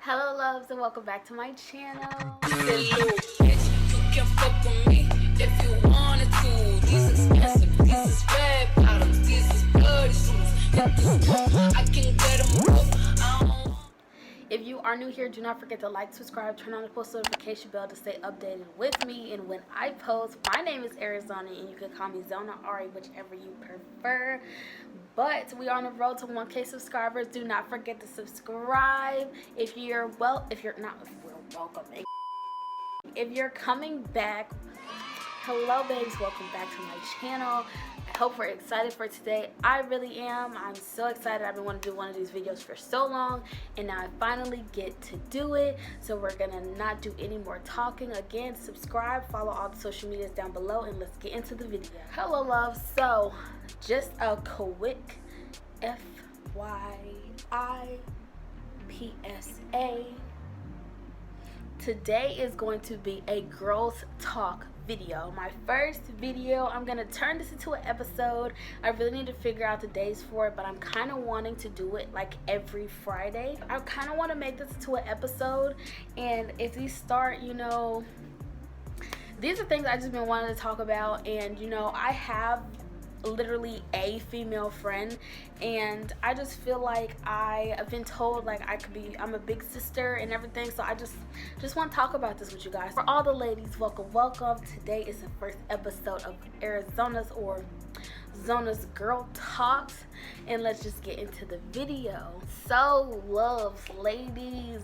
Hello loves and welcome back to my channel. You can fuck with me if you wanted to. These expensive, these is red bottoms, these is bloody shoes. I can get them both. If you are new here, do not forget to like, subscribe, turn on the post notification bell to stay updated with me and when I post. My name is Arizona and you can call me Zona Ari, whichever you prefer. But we are on the road to 1K subscribers. Do not forget to subscribe. If you're welcome. If you're coming back, hello babes, welcome back to my channel. I hope we're excited for today. I really am. I'm so excited. I've been wanting to do one of these videos for so long and now I finally get to do it. So we're gonna not do any more talking. Again, subscribe, follow all the social medias down below, and let's get into the video. Hello love. So just a quick FYI PSA. Today is going to be a girls talk video. My first video. I'm gonna turn this into an episode. I really need to figure out the days for it, but I'm kind of wanting to do it like every Friday. I kind of want to make this into an episode, and if these start, you know, these are things I just been wanting to talk about. And you know, I have literally a female friend, and I just feel like I've been told like I'm a big sister and everything, so I just want to talk about this with you guys. For all the ladies, welcome. Today is the first episode of Arizona's or Zona's Girl Talks, and let's just get into the video. So loves, ladies,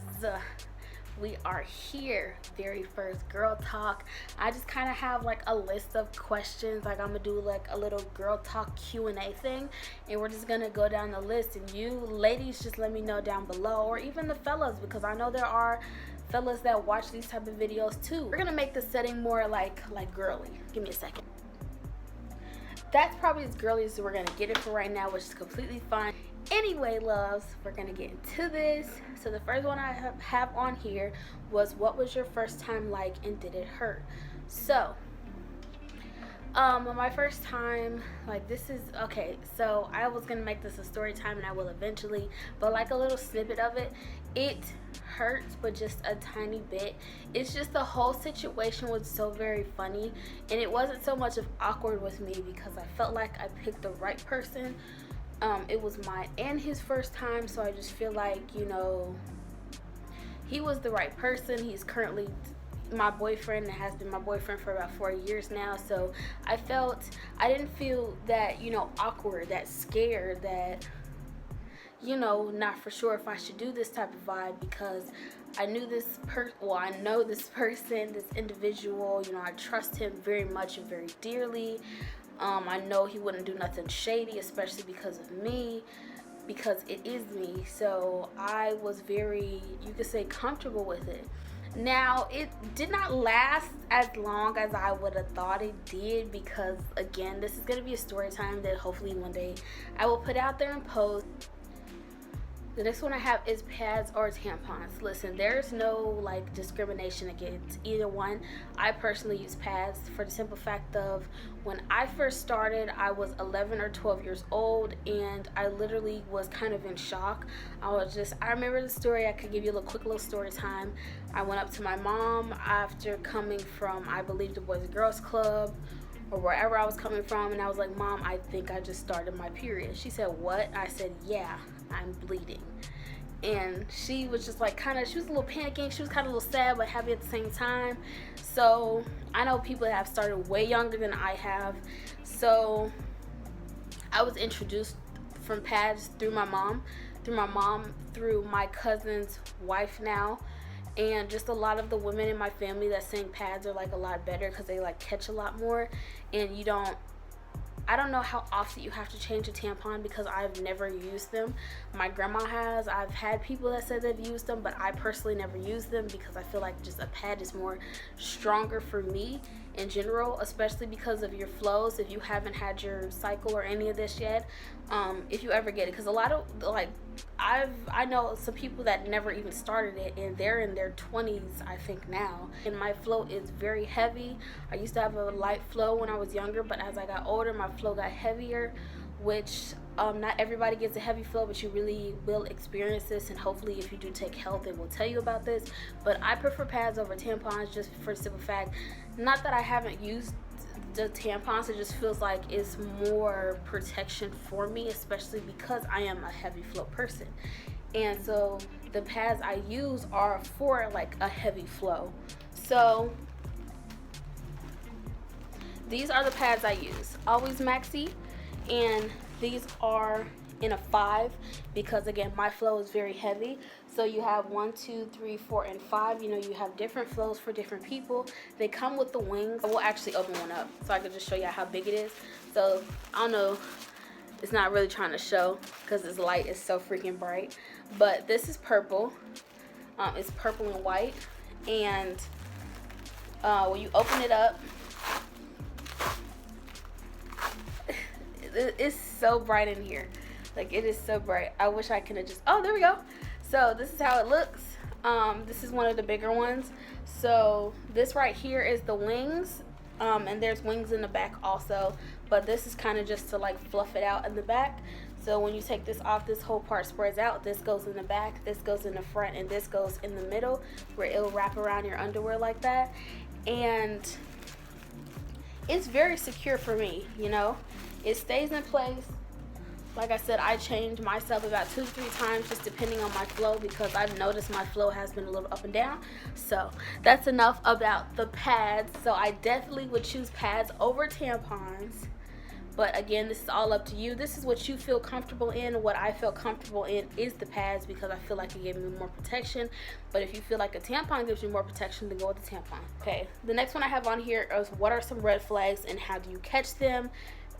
we are here. Very first girl talk. I just kind of have like a list of questions. Like I'm gonna do like a little girl talk Q&A thing, and we're just gonna go down the list, and you ladies just let me know down below, or even the fellas, because I know there are fellas that watch these type of videos too. We're gonna make the setting more like girly. Give me a second. That's probably as girly as we're gonna get it for right now, which is completely fine. Anyway loves, we're gonna get into this. So the first one I have on here was, what was your first time like and did it hurt? So my first time, like, this is okay, so I was gonna make this a story time and I will eventually, but like a little snippet of it. It hurts, but just a tiny bit. It's just the whole situation was so very funny, and it wasn't so much of awkward with me because I felt like I picked the right person. It was mine and his first time, so I just feel like, you know, he was the right person. He's currently my boyfriend and has been my boyfriend for about 4 years now, so I didn't feel that, you know, awkward, that scared, that, you know, not for sure if I should do this type of vibe, because I knew this I know this person, this individual, you know, I trust him very much and very dearly. I know he wouldn't do nothing shady, especially because of me, because it is me. So I was very, you could say, comfortable with it. Now, it did not last as long as I would have thought it did, because again, this is going to be a story time that hopefully one day I will put out there and post. The next one I have is pads or tampons. Listen, there's no like discrimination against either one. I personally use pads for the simple fact of, when I first started, I was 11 or 12 years old, and I literally was kind of in shock. I remember the story. I could give you a quick little story time. I went up to my mom after coming from, I believe, the Boys and Girls Club or wherever I was coming from, and I was like, Mom, I think I just started my period. She said, what? I said, yeah, I'm bleeding. And she was just like she was a little panicking. She was kind of a little sad but happy at the same time. So I know people that have started way younger than I have. So I was introduced from pads through my mom, through my cousin's wife now. And just a lot of the women in my family that saying pads are like a lot better because they like catch a lot more, and I don't know how often you have to change a tampon because I've never used them. My grandma has. I've had people that said they've used them, but I personally never used them because I feel like just a pad is more stronger for me in general, especially because of your flows. If you haven't had your cycle or any of this yet, if you ever get it, because a lot of like I know some people that never even started it and they're in their 20s I think now, and my flow is very heavy. I used to have a light flow when I was younger, but as I got older my flow got heavier, which not everybody gets a heavy flow, but you really will experience this, and hopefully if you do take health it will tell you about this. But I prefer pads over tampons, just for the simple fact, not that I haven't used the tampons, it just feels like it's more protection for me, especially because I am a heavy flow person. And so the pads I use are for like a heavy flow. So these are the pads I use, Always Maxi, and these are in a 5 because again my flow is very heavy. So you have 1, 2, 3, 4, and 5. You know, you have different flows for different people. They come with the wings. I will actually open one up so I can just show you how big it is. So I don't know, it's not really trying to show because this light is so freaking bright, but this is purple. It's purple and white, and when you open it up, it's so bright in here. Like, it is so bright. I wish I could have just, oh, there we go. So this is how it looks. This is one of the bigger ones. So this right here is the wings, and there's wings in the back also, but this is kind of just to like fluff it out in the back. So when you take this off, this whole part spreads out. This goes in the back, this goes in the front, and this goes in the middle where it'll wrap around your underwear like that. And it's very secure for me, you know. It stays in place. Like I said, I change myself about 2 to 3 times just depending on my flow, because I've noticed my flow has been a little up and down. So that's enough about the pads. So I definitely would choose pads over tampons. But again, this is all up to you. This is what you feel comfortable in. What I feel comfortable in is the pads because I feel like it gave me more protection. But if you feel like a tampon gives you more protection, then go with the tampon. Okay, the next one I have on here is what are some red flags and how do you catch them?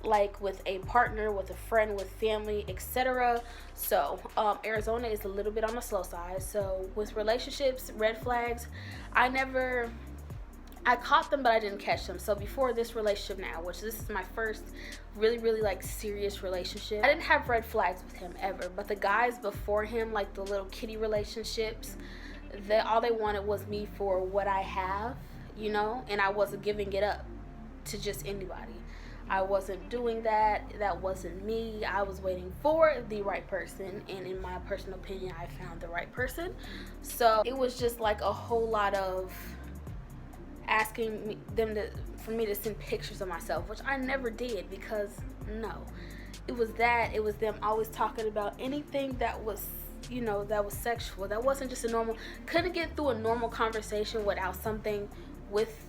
Like with a partner, with a friend, with family, etc. So Arizona is a little bit on the slow side. So with relationships, red flags, I caught them but I didn't catch them. So before this relationship now, which this is my first really like serious relationship, I didn't have red flags with him ever. But the guys before him, like the little kitty relationships, all they wanted was me for what I have, you know, and I wasn't giving it up to just anybody. I wasn't doing that. That wasn't me. I was waiting for the right person, and in my personal opinion, I found the right person. So it was just like a whole lot of asking for me to send pictures of myself, which I never did, because no, it was them always talking about anything that was, you know, that was sexual. That wasn't just a normal, couldn't get through a normal conversation without something with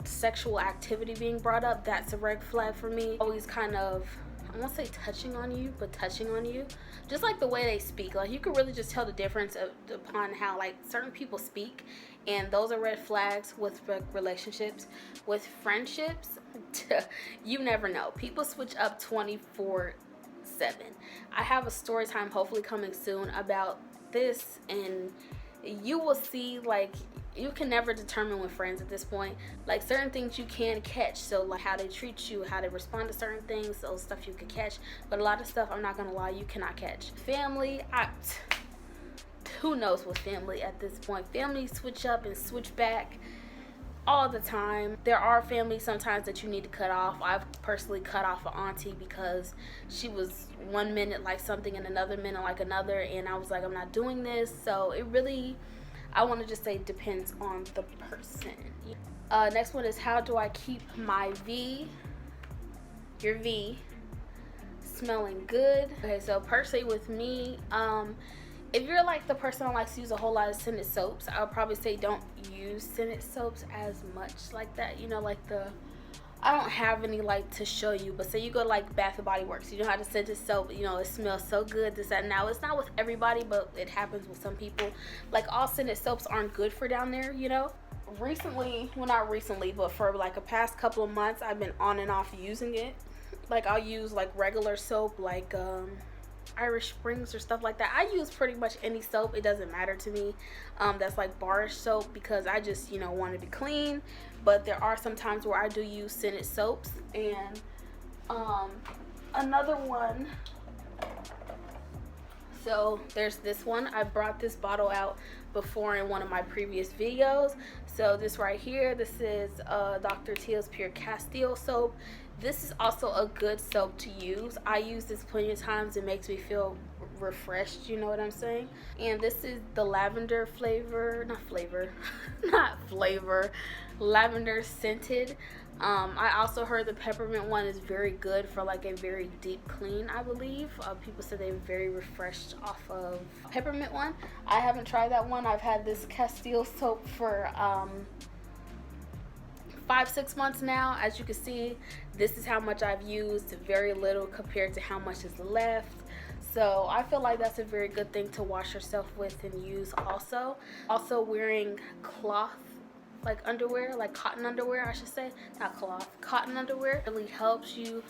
sexual activity being brought up. That's a red flag for me. Always kind of, I won't say touching on you, but touching on you, just like the way they speak. Like, you can really just tell the difference upon how like certain people speak, and those are red flags with relationships. With friendships, you never know, people switch up 24/7. I have a story time hopefully coming soon about this, and you will see, like, you can never determine with friends at this point. Like, certain things you can catch, so like how they treat you, how they respond to certain things, those stuff you can catch. But a lot of stuff, I'm not gonna lie, you cannot catch. Family, who knows with family at this point. Families switch up and switch back all the time. There are families sometimes that you need to cut off. I've personally cut off an auntie because she was 1 minute like something and another minute like another, and I was like, I'm not doing this. So it really, I want to just say, depends on the person. Next one is, how do I keep my your V smelling good? Okay, so personally with me, if you're like the person who likes to use a whole lot of scented soaps, I would probably say don't use scented soaps as much like that. You know, like I don't have any like to show you, but say you go to like Bath and Body Works, you know how to scent this soap, you know, it smells so good, this, that. Now, it's not with everybody, but it happens with some people. Like, all scented soaps aren't good for down there, you know. Recently, well, not recently, but for like a past couple of months, I've been on and off using it. Like, I'll use like regular soap, like Irish Springs or stuff like that. I use pretty much any soap, it doesn't matter to me, that's like barish soap, because I just, you know, want to be clean. But there are some times where I do use scented soaps. And another one, so there's this one. I brought this bottle out before in one of my previous videos. So this right here, this is Dr. Teal's Pure Castile soap. This is also a good soap to use. I use this plenty of times. It makes me feel refreshed, you know what I'm saying? And this is the lavender flavor, not flavor, lavender scented. I also heard the peppermint one is very good for like a very deep clean, I believe. People said they were very refreshed off of peppermint one. I haven't tried that one. I've had this Castile soap for 5-6 months now. As you can see, this is how much I've used, very little compared to how much is left. So I feel like that's a very good thing to wash yourself with and use also. Also wearing cloth, like underwear, like cotton underwear I should say, not cloth, cotton underwear really helps you.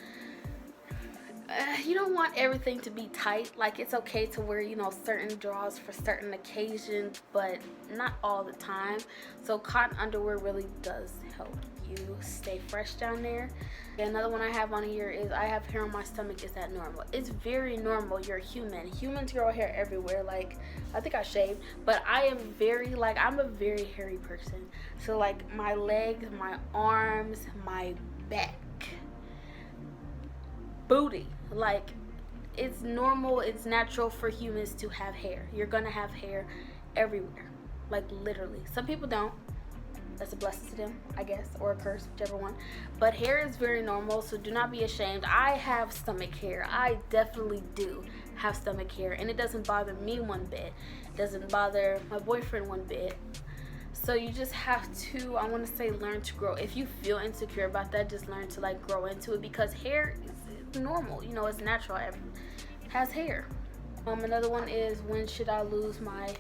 You don't want everything to be tight. Like, it's okay to wear, you know, certain drawers for certain occasions, but not all the time. So cotton underwear really does help you stay fresh down there. And another one I have on here is I have hair on my stomach. Is that normal? It's very normal. You're human. Humans grow hair everywhere. Like, I think I shaved, but I am very, like, I'm a very hairy person. So like my legs, my arms, my back, booty, like, it's normal, it's natural for humans to have hair. You're gonna have hair everywhere, like literally. Some people don't. That's a blessing to them, I guess, or a curse, whichever one. But hair is very normal, so do not be ashamed. I have stomach hair. I definitely do have stomach hair, and it doesn't bother me one bit. It doesn't bother my boyfriend one bit. So you just have to, I want to say, learn to grow. If you feel insecure about that, just learn to like grow into it, because hair is normal. You know, it's natural. Everyone has hair. Another one is, when should I lose my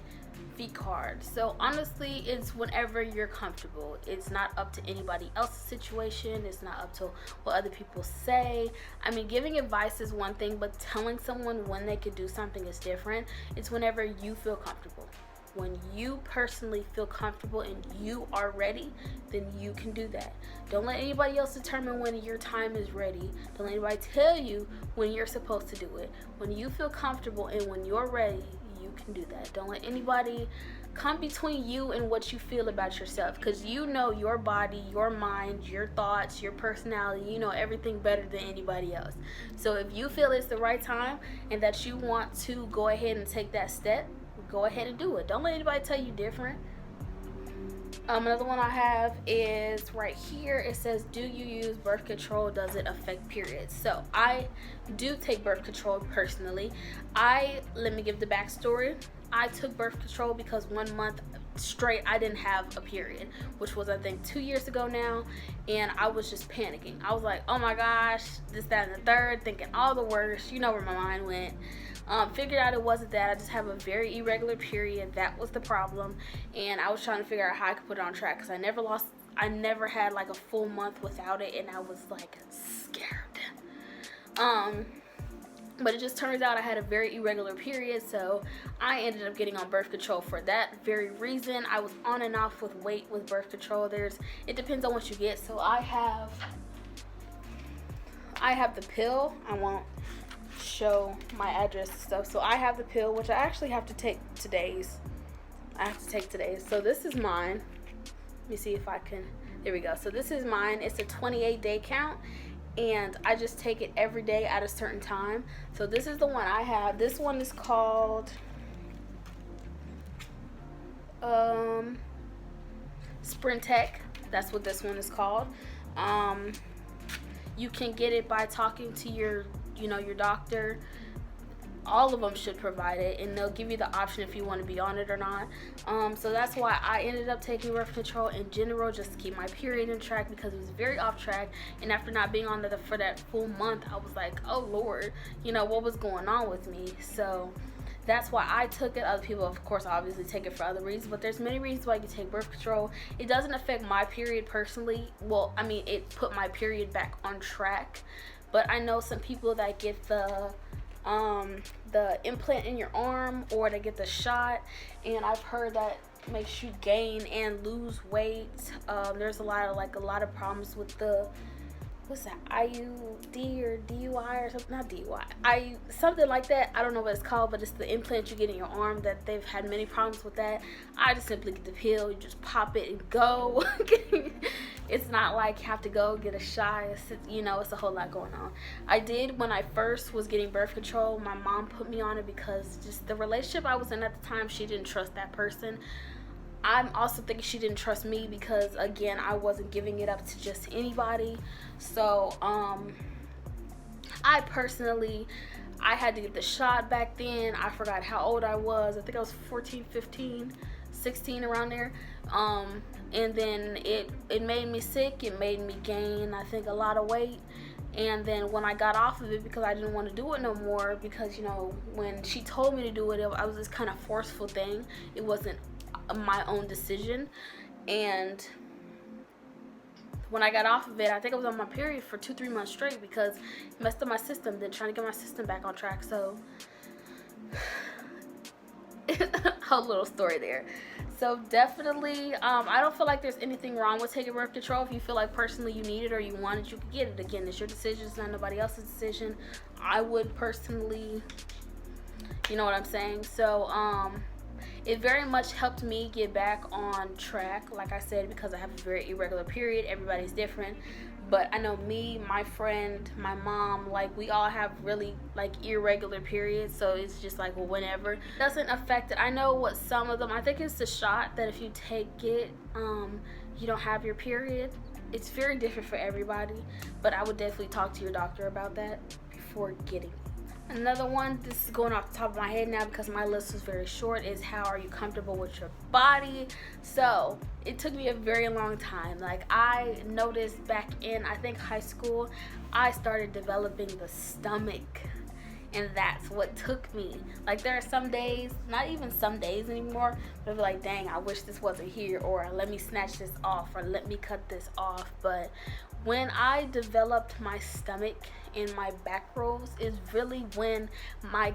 feet card? So honestly, it's whenever you're comfortable. It's not up to anybody else's situation. It's not up to what other people say. I mean, giving advice is one thing, but telling someone when they could do something is different. It's whenever you feel comfortable. When you personally feel comfortable and you are ready, then you can do that. Don't let anybody else determine when your time is ready. Don't let anybody tell you when you're supposed to do it. When you feel comfortable and when you're ready, you can do that. Don't let anybody come between you and what you feel about yourself, because you know your body, your mind, your thoughts, your personality. You know everything better than anybody else. So if you feel it's the right time and that you want to go ahead and take that step, go ahead and do it. Don't let anybody tell you different. Another one I have is right here. It says, do you use birth control? Does it affect periods? So I do take birth control personally. Let me give the backstory. I took birth control because 1 month straight I didn't have a period, which was, I think, 2 years ago now, and I was just panicking. I was like, oh my gosh, this, that, and the third, thinking all the worst. You know where my mind went. Figured out it wasn't that. I just have a very irregular period. That was the problem, and I was trying to figure out how I could put it on track, because I never had like a full month without it, and I was like scared. But it just turns out I had a very irregular period, so I ended up getting on birth control for that very reason. I was on and off with weight with birth control. It depends on what you get. So I have the pill. I won't show my address and stuff. So I have the pill, which I actually have to take today's. So this is mine. Let me see if I can. There we go. So this is mine. It's a 28-day count, and I just take it every day at a certain time. So this is the one I have. This one is called Sprintec. That's what this one is called. You can get it by talking to your doctor. All of them should provide it, and they'll give you the option if you want to be on it or not. So that's why I ended up taking birth control in general, just to keep my period in track, because it was very off track. And after not being on it for that full month, I was like, oh Lord, what was going on with me? So that's why I took it. Other people, of course, obviously take it for other reasons, but there's many reasons why you can take birth control. It doesn't affect my period personally. Well, I mean, it put my period back on track, but I know some people that get the implant in your arm, or they get the shot, and I've heard that makes you gain and lose weight. There's a lot of problems with the what's that, IUD or DUI or something, not DUI, something like that. I don't know what it's called, but it's the implant you get in your arm that they've had many problems with that. I just simply get the pill, you just pop it and go. It's not like you have to go get a shot. It's a whole lot going on. I did, when I first was getting birth control, my mom put me on it because just the relationship I was in at the time, she didn't trust that person. I'm also thinking she didn't trust me because, again, I wasn't giving it up to just anybody. So, I had to get the shot back then. I forgot how old I was. I think I was 14, 15, 16, around there. And then it made me sick. It made me gain, I think, a lot of weight. And then when I got off of it, because I didn't want to do it no more, because, when she told me to do it, I was this kind of forceful thing. It wasn't my own decision. And when I got off of it, I think I was on my period for 2-3 months straight because it messed up my system, then trying to get my system back on track. So whole little story there. So definitely, I don't feel like there's anything wrong with taking birth control. If you feel like personally you need it or you want it, you can get it. Again, it's your decision. It's not nobody else's decision. I would personally, you know what I'm saying? So it very much helped me get back on track, like I said, because I have a very irregular period. Everybody's different. But I know me, my friend, my mom, like, we all have really, like, irregular periods. So it's just like, well, whenever. It doesn't affect it. I know what some of them, I think it's the shot that if you take it, you don't have your period. It's very different for everybody. But I would definitely talk to your doctor about that before getting it. Another one, this is going off the top of my head now because my list was very short, is how are you comfortable with your body? So it took me a very long time. Like, I noticed back in, I think, high school, I started developing the stomach, and that's what took me. Like, there are some days, not even some days anymore, but I'll be like, dang, I wish this wasn't here, or let me snatch this off, or let me cut this off. But when I developed my stomach and my back rolls is really when my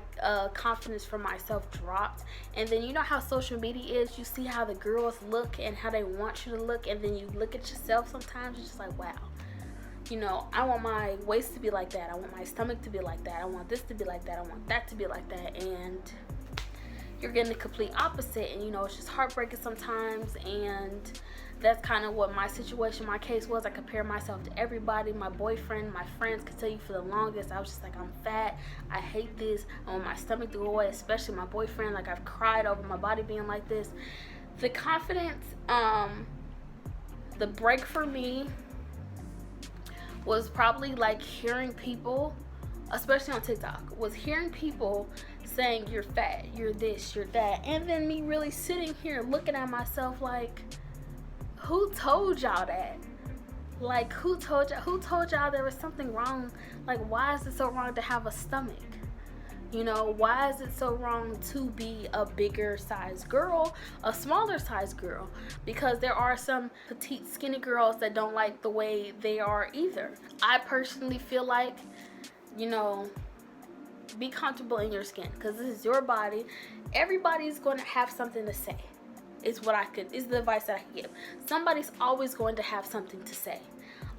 confidence for myself dropped. And then you know how social media is, you see how the girls look and how they want you to look, and then you look at yourself sometimes, you're just like, wow, I want my waist to be like that, I want my stomach to be like that, I want this to be like that, I want that to be like that. And you're getting the complete opposite, and it's just heartbreaking sometimes. And that's kind of what my situation, my case was. I compared myself to everybody. My boyfriend, my friends could tell you for the longest, I was just like, I'm fat, I hate this, I want my stomach to go away. Especially my boyfriend, like, I've cried over my body being like this. The confidence, the break for me was probably like hearing people, especially on TikTok, was hearing people saying you're fat, you're this, you're that, and then me really sitting here looking at myself like, who told y'all that? Like, who told y'all there was something wrong? Like, why is it so wrong to have a stomach? Why is it so wrong to be a bigger size girl, a smaller size girl? Because there are some petite, skinny girls that don't like the way they are either. I personally feel like, be comfortable in your skin, because this is your body. Everybody's going to have something to say. Is the advice that I can give. Somebody's always going to have something to say.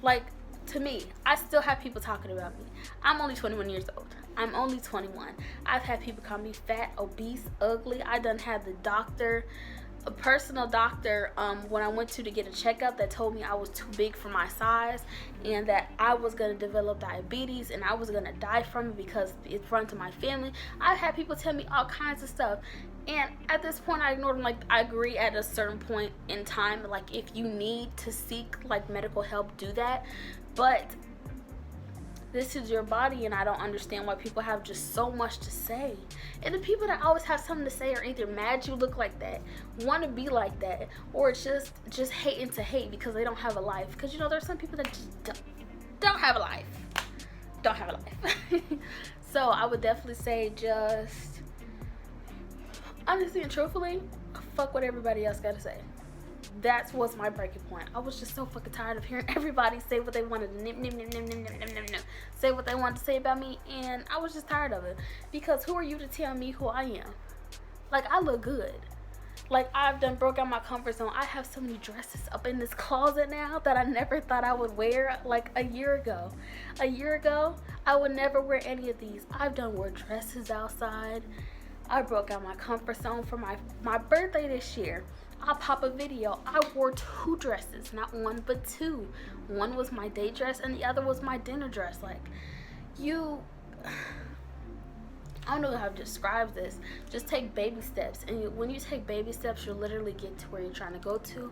Like, to me, I still have people talking about me. I'm only 21 years old. I'm only 21. I've had people call me fat, obese, ugly. I done had the doctor, a personal doctor, when I went to get a checkup, that told me I was too big for my size and that I was going to develop diabetes and I was going to die from it because it's run to my family. I've had people tell me all kinds of stuff. And at this point, I ignored them. Like, I agree at a certain point in time, like, if you need to seek, like, medical help, do that. But this is your body, and I don't understand why people have just so much to say. And the people that always have something to say are either mad you look like that, want to be like that, or just hating to hate because they don't have a life. Because, there's some people that just don't have a life. Don't have a life. So I would definitely say, just honestly and truthfully, fuck what everybody else gotta say. That was my breaking point. I was just so fucking tired of hearing everybody say what they wanted to say what they wanted to say about me, and I was just tired of it. Because who are you to tell me who I am? Like, I look good. Like, I've done broke out my comfort zone. I have so many dresses up in this closet now that I never thought I would wear like a year ago. A year ago, I would never wear any of these. I've done wore dresses outside. I broke out my comfort zone for my birthday this year. I'll pop a video. I wore 2 dresses, not 1 but 2. One was my day dress and the other was my dinner dress. Like, I don't know how to describe this. Just take baby steps. And when you take baby steps, you'll literally get to where you're trying to go to.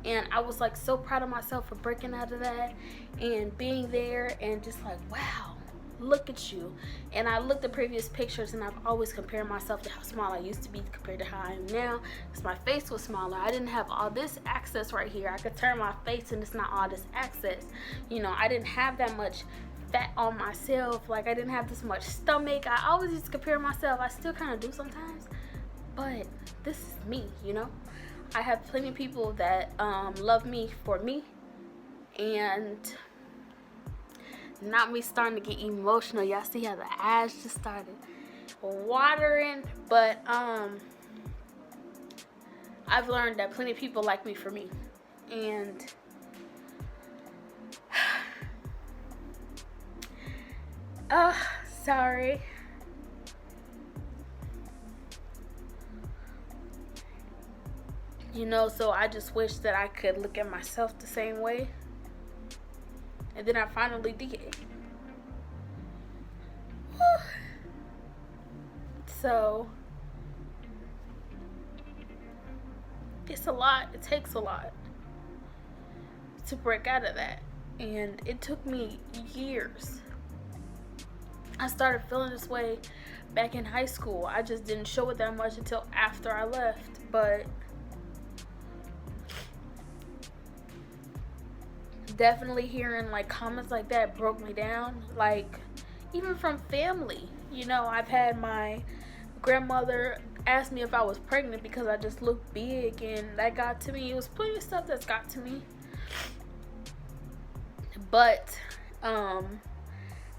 And I was like so proud of myself for breaking out of that and being there and just like, wow, look at you. And I looked at previous pictures and I've always compared myself to how small I used to be compared to how I am now. Because my face was smaller. I didn't have all this access right here. I could turn my face and it's not all this access. You know, I didn't have that much fat on myself. Like, I didn't have this much stomach. I always used to compare myself. I still kind of do sometimes, but this is me, you know. I have plenty of people that love me for me, and not me starting to get emotional. Y'all see how the eyes just started watering, but I've learned that plenty of people like me for me, and sorry. You know, so I just wish that I could look at myself the same way. And then I finally did. So, it's a lot. It takes a lot to break out of that. And it took me years. I started feeling this way back in high school. I just didn't show it that much until after I left. But definitely hearing like comments like that broke me down. Like, even from family. You know, I've had my grandmother ask me if I was pregnant because I just looked big, and that got to me. It was plenty of stuff that's got to me. But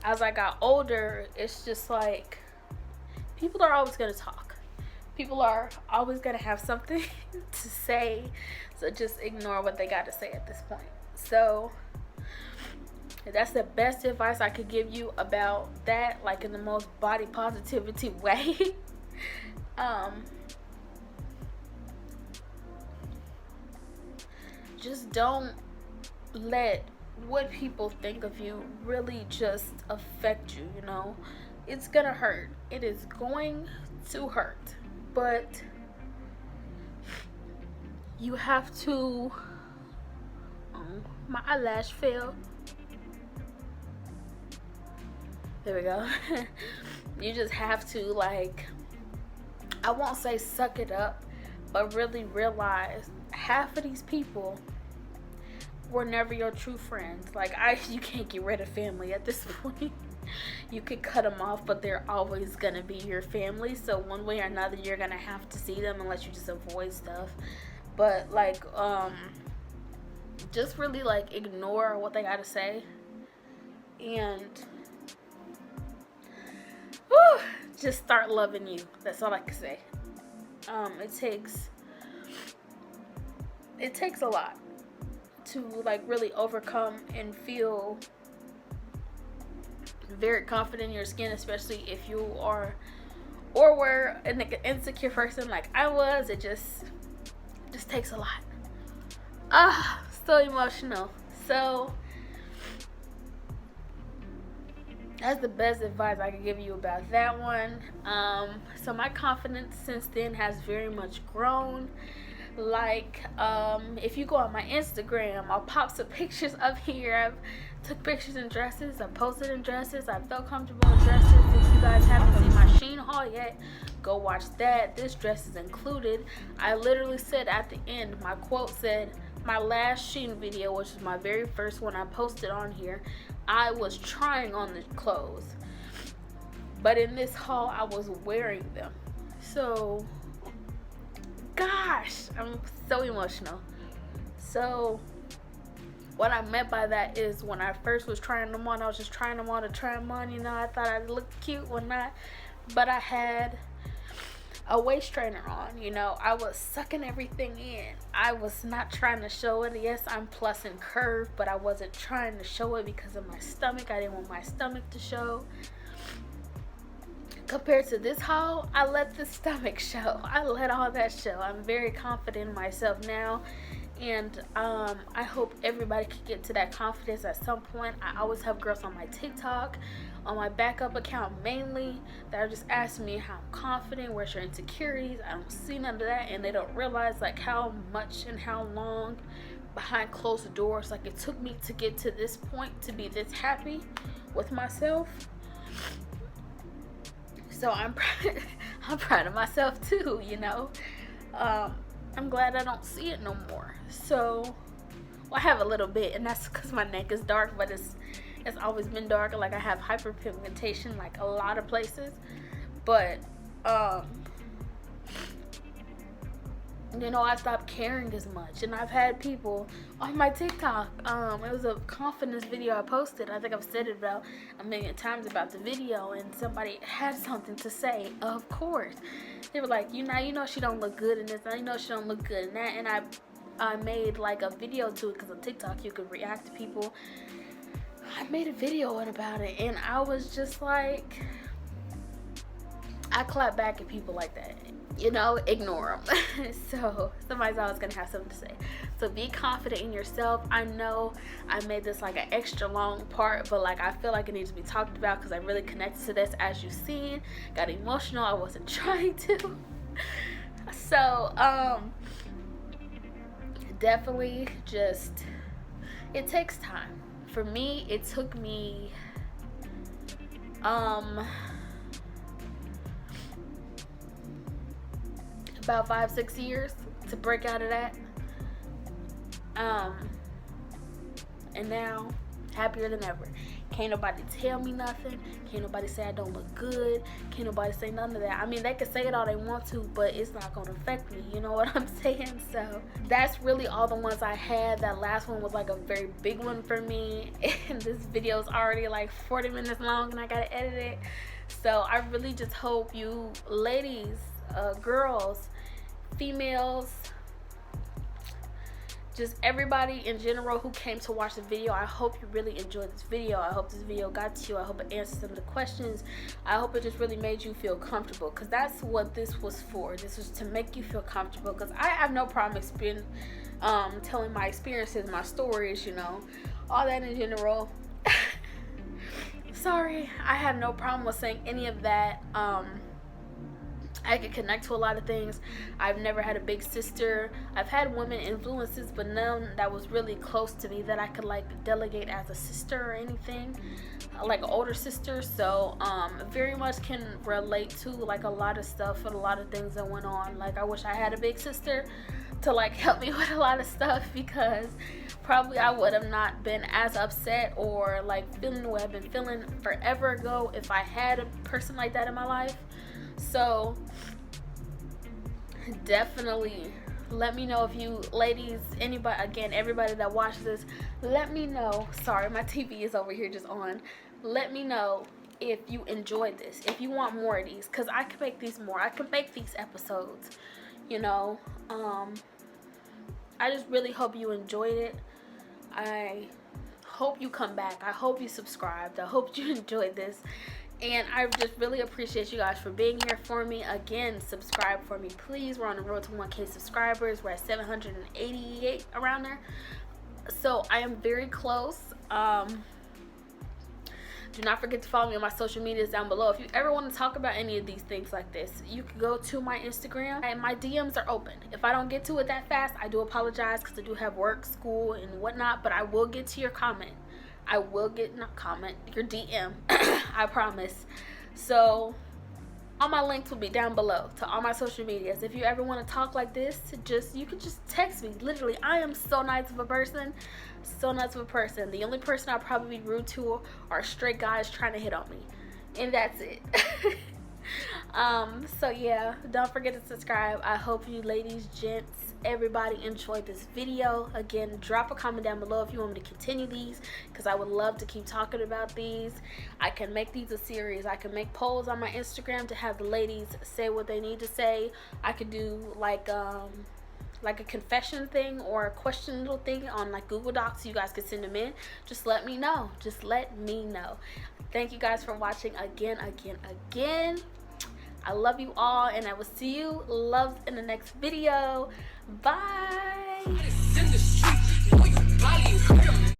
as I got older, it's just like, people are always going to talk. People are always going to have something to say. So just ignore what they got to say at this point. So that's the best advice I could give you about that, like in the most body positivity way. Just don't let what people think of you really just affect you, you know. It's gonna hurt. It is going to hurt. But you have to, my eyelash fell. There we go. You just have to, like, I won't say suck it up, but really realize half of these people were never your true friends. Like, you can't get rid of family at this point. You could cut them off, but they're always gonna be your family. So one way or another, you're gonna have to see them unless you just avoid stuff. But like, just really like ignore what they gotta say, and just start loving you. That's all I can say. It takes a lot to like really overcome and feel very confident in your skin, especially if you are or were an insecure person like I was. It just takes a lot. So emotional. So that's the best advice I can give you about that one. So my confidence since then has very much grown. Like, if you go on my Instagram, I'll pop some pictures up here. I've took pictures in dresses. I've posted in dresses. I felt comfortable in dresses. If you guys haven't seen my Hygiene haul yet, go watch that. This dress is included. I literally said at the end, my quote said, my last Shein video, which is my very first one I posted on here, I was trying on the clothes, but in this haul I was wearing them. So gosh, I'm so emotional. So what I meant by that is, when I first was trying them on, I was just trying them on to try them on. You know, I thought I looked cute, well not, but I had a waist trainer on, you know. I was sucking everything in. I was not trying to show it. Yes, I'm plus and curved, but I wasn't trying to show it because of my stomach. I didn't want my stomach to show. Compared to this haul, I let the stomach show. I let all that show. I'm very confident in myself now, and I hope everybody can get to that confidence at some point. I always have girls on my TikTok, on my backup account mainly, that are just asking me how I'm confident, where's your insecurities. I don't see none of that, and they don't realize like how much and how long behind closed doors like it took me to get to this point, to be this happy with myself. So I'm proud of myself too, you know. I'm glad I don't see it no more. So, well, I have a little bit, and that's because my neck is dark, but it's always been dark. Like I have hyperpigmentation, like a lot of places. But you know, I stopped caring as much, and I've had people on my TikTok. It was a confidence video I posted. I think I've said it about a million times about the video, and somebody had something to say. Of course, they were like, you know, she don't look good in this. You know, she don't look good in that. And I made like a video to it because on TikTok you could react to people. I made a video about it, and I was just like, I clap back at people like that. You know, ignore them. So somebody's always gonna have something to say. So be confident in yourself. I know I made this like an extra long part, but like I feel like it needs to be talked about because I really connected to this. As you've seen, got emotional. I wasn't trying to. So definitely just, it takes time. For me, it took me about 5-6 years to break out of that, and now happier than ever. Can't nobody tell me nothing. Can't nobody say I don't look good. Can't nobody say none of that. I mean, they can say it all they want to, but it's not gonna affect me, you know what I'm saying? So that's really all the ones I had. That last one was like a very big one for me, and this video is already like 40 minutes long and I gotta edit it. So I really just hope you ladies, girls, females, just everybody in general who came to watch the video, I hope you really enjoyed this video. I hope this video got to you. I hope it answered some of the questions. I hope it just really made you feel comfortable, because that's what this was for. This was to make you feel comfortable, because I have no problem telling my experiences, my stories, you know, all that in general. Sorry, I have no problem with saying any of that. I can connect to a lot of things. I've never had a big sister. I've had women influences, but none that was really close to me that I could like delegate as a sister or anything, like an older sister. So very much can relate to like a lot of stuff and a lot of things that went on. Like I wish I had a big sister to like help me with a lot of stuff, because probably I would have not been as upset or like feeling the way I've been feeling forever ago if I had a person like that in my life. So definitely let me know if you ladies, anybody, again, everybody that watches this, let me know. Sorry, my TV is over here just on. Let me know if you enjoyed this, if you want more of these, because I can make these more. I can make these episodes, you know. I just really hope you enjoyed it. I hope you come back. I hope you subscribed. I hope you enjoyed this. And I just really appreciate you guys for being here for me. Again, subscribe for me, please. We're on the road to 1K subscribers. We're at 788 around there. So I am very close. Do not forget to follow me on my social medias down below. If you ever want to talk about any of these things like this, you can go to my Instagram, and my DMs are open. If I don't get to it that fast, I do apologize, because I do have work, school, and whatnot, but I will get to your comment. I will get, not comment, your DM. I promise. So all my links will be down below to all my social medias. If you ever want to talk like this, you can just text me. Literally, I am so nice of a person. So nice of a person. The only person I'll probably be rude to are straight guys trying to hit on me. And that's it. So yeah, don't forget to subscribe. I hope you ladies, gents, everybody enjoyed this video. Again, drop a comment down below if you want me to continue these, because I would love to keep talking about these. I can make these a series. I can make polls on my Instagram to have the ladies say what they need to say. I could do like a confession thing or a question little thing on like Google Docs. You guys can send them in. Just let me know. Just let me know. Thank you guys for watching again. I love you all, and I will see you loves in the next video. Bye.